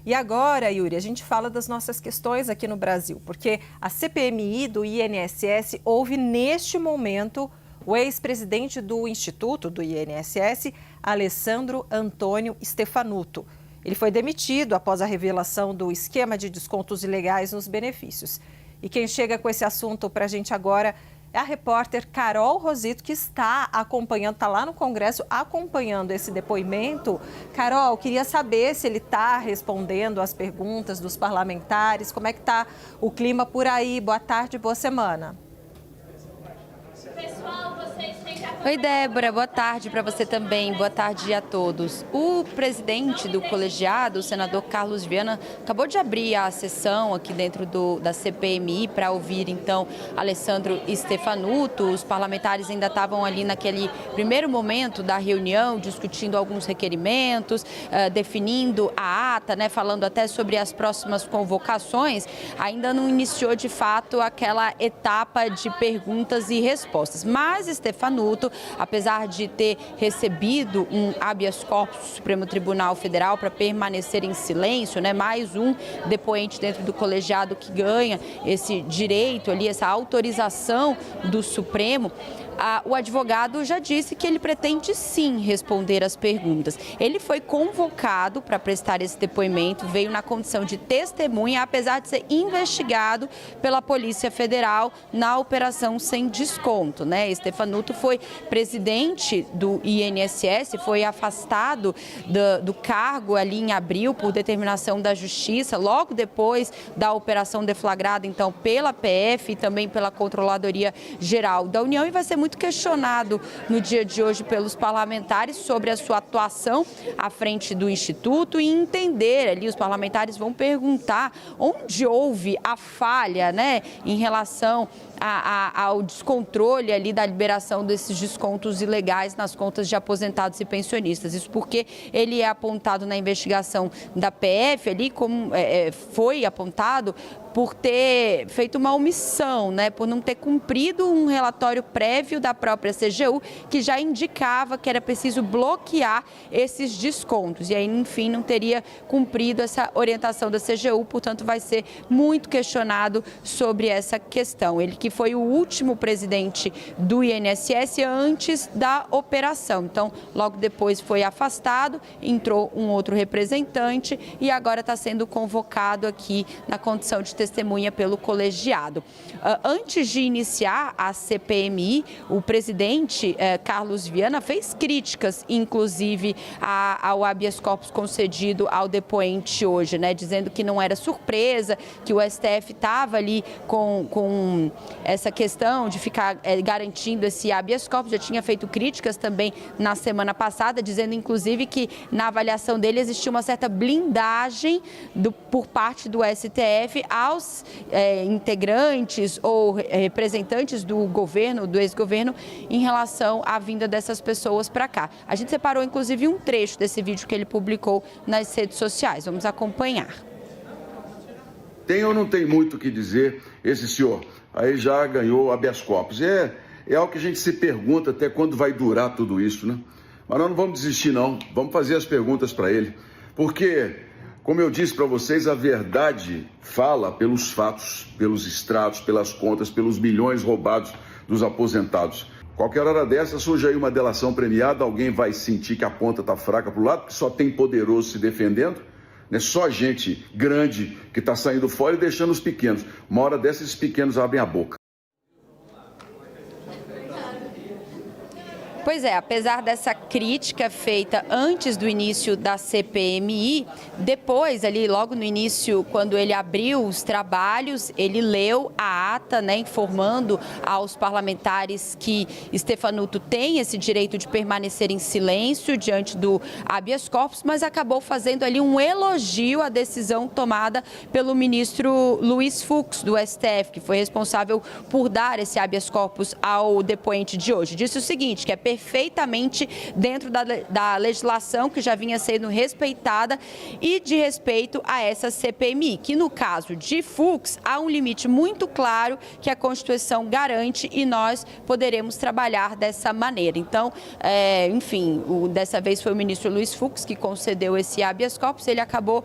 E agora, Yuri, a gente fala das nossas questões aqui no Brasil, porque a CPMI do INSS ouve neste momento o ex-presidente do Instituto do INSS, Alessandro Antônio Stefanuto. Ele foi demitido após a revelação do esquema de descontos ilegais nos benefícios. E quem chega com esse assunto para a gente agora é a repórter Carol Rosito, que está acompanhando, está lá no Congresso acompanhando esse depoimento. Carol, queria saber se ele está respondendo às perguntas dos parlamentares, como é que está o clima por aí. Boa tarde, boa semana. Oi, Débora, boa tarde para você também, boa tarde a todos. O presidente do colegiado, o senador Carlos Viana, acabou de abrir a sessão aqui dentro da CPMI para ouvir, então, Alessandro Stefanuto. Os parlamentares ainda estavam ali naquele primeiro momento da reunião, discutindo alguns requerimentos, definindo a ata, né, falando até sobre as próximas convocações. Ainda não iniciou, de fato, aquela etapa de perguntas e respostas. Mas Stefanuto, apesar de ter recebido um habeas corpus do Supremo Tribunal Federal para permanecer em silêncio, né, mais um depoente dentro do colegiado que ganha esse direito ali, essa autorização do Supremo, o advogado já disse que ele pretende sim responder às perguntas. Ele foi convocado para prestar esse depoimento, veio na condição de testemunha, apesar de ser investigado pela Polícia Federal na operação sem desconto, né? Stefanuto foi presidente do INSS, foi afastado do cargo ali em abril por determinação da Justiça, logo depois da operação deflagrada, então, pela PF e também pela Controladoria Geral da União, e vai ser muito questionado no dia de hoje pelos parlamentares sobre a sua atuação à frente do Instituto e entender ali, os parlamentares vão perguntar onde houve a falha, né, em relação ao descontrole ali da liberação desses descontos ilegais nas contas de aposentados e pensionistas. Isso porque ele é apontado na investigação da PF ali, como foi apontado por ter feito uma omissão, né, por não ter cumprido um relatório prévio da própria CGU, que já indicava que era preciso bloquear esses descontos. E aí, enfim, não teria cumprido essa orientação da CGU, portanto, vai ser muito questionado sobre essa questão. Ele que foi o último presidente do INSS antes da operação. Então, logo depois foi afastado, entrou um outro representante e agora está sendo convocado aqui na condição de testemunha pelo colegiado. Antes de iniciar a CPMI, o presidente Carlos Viana fez críticas, inclusive, ao habeas corpus concedido ao depoente hoje, né, dizendo que não era surpresa, que o STF estava ali com essa questão de ficar garantindo esse habeas corpus. Já tinha feito críticas também na semana passada, dizendo, inclusive, que na avaliação dele existia uma certa blindagem por parte do STF aos integrantes ou representantes do governo, do ex-governo, em relação à vinda dessas pessoas para cá. A gente separou, inclusive, um trecho desse vídeo que ele publicou nas redes sociais. Vamos acompanhar. Tem ou não tem muito o que dizer esse senhor? Aí já ganhou habeas corpus. É algo que a gente se pergunta até quando vai durar tudo isso, né? Mas nós não vamos desistir, não. Vamos fazer as perguntas para ele. Porque, como eu disse para vocês, a verdade fala pelos fatos, pelos extratos, pelas contas, pelos milhões roubados dos aposentados. Qualquer hora dessa surge aí uma delação premiada, alguém vai sentir que a ponta está fraca para o lado, porque só tem poderoso se defendendo, né? Só gente grande que está saindo fora e deixando os pequenos. Uma hora dessas, esses pequenos abrem a boca. Pois é, apesar dessa crítica feita antes do início da CPMI, depois ali, logo no início, quando ele abriu os trabalhos, ele leu a ata, né, informando aos parlamentares que Stefanuto tem esse direito de permanecer em silêncio diante do habeas corpus, mas acabou fazendo ali um elogio à decisão tomada pelo ministro Luiz Fux, do STF, que foi responsável por dar esse habeas corpus ao depoente de hoje. Disse o seguinte, que é perfeito perfeitamente dentro da legislação que já vinha sendo respeitada e de respeito a essa CPMI, que no caso de Fux há um limite muito claro que a Constituição garante e nós poderemos trabalhar dessa maneira. Então, enfim, dessa vez foi o ministro Luiz Fux que concedeu esse habeas corpus, ele acabou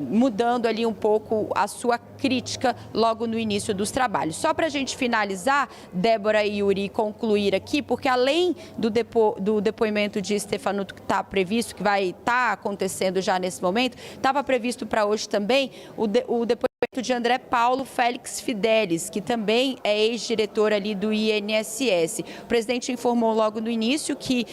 mudando ali um pouco a sua crítica logo no início dos trabalhos. Só para a gente finalizar, Débora e Yuri, concluir aqui, porque além do depoimento de Stefanuto que está previsto, que vai estar acontecendo já nesse momento, estava previsto para hoje também o depoimento de André Paulo Félix Fidelis, que também é ex-diretor ali do INSS. O presidente informou logo no início que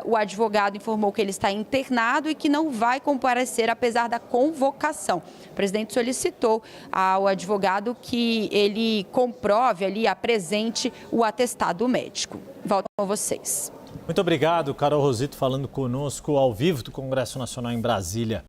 o advogado informou que ele está internado e que não vai comparecer apesar da convocação. O presidente solicitou ao advogado que ele comprove ali, apresente o atestado médico. Volto com vocês. Muito obrigado, Carol Rosito, falando conosco ao vivo do Congresso Nacional em Brasília.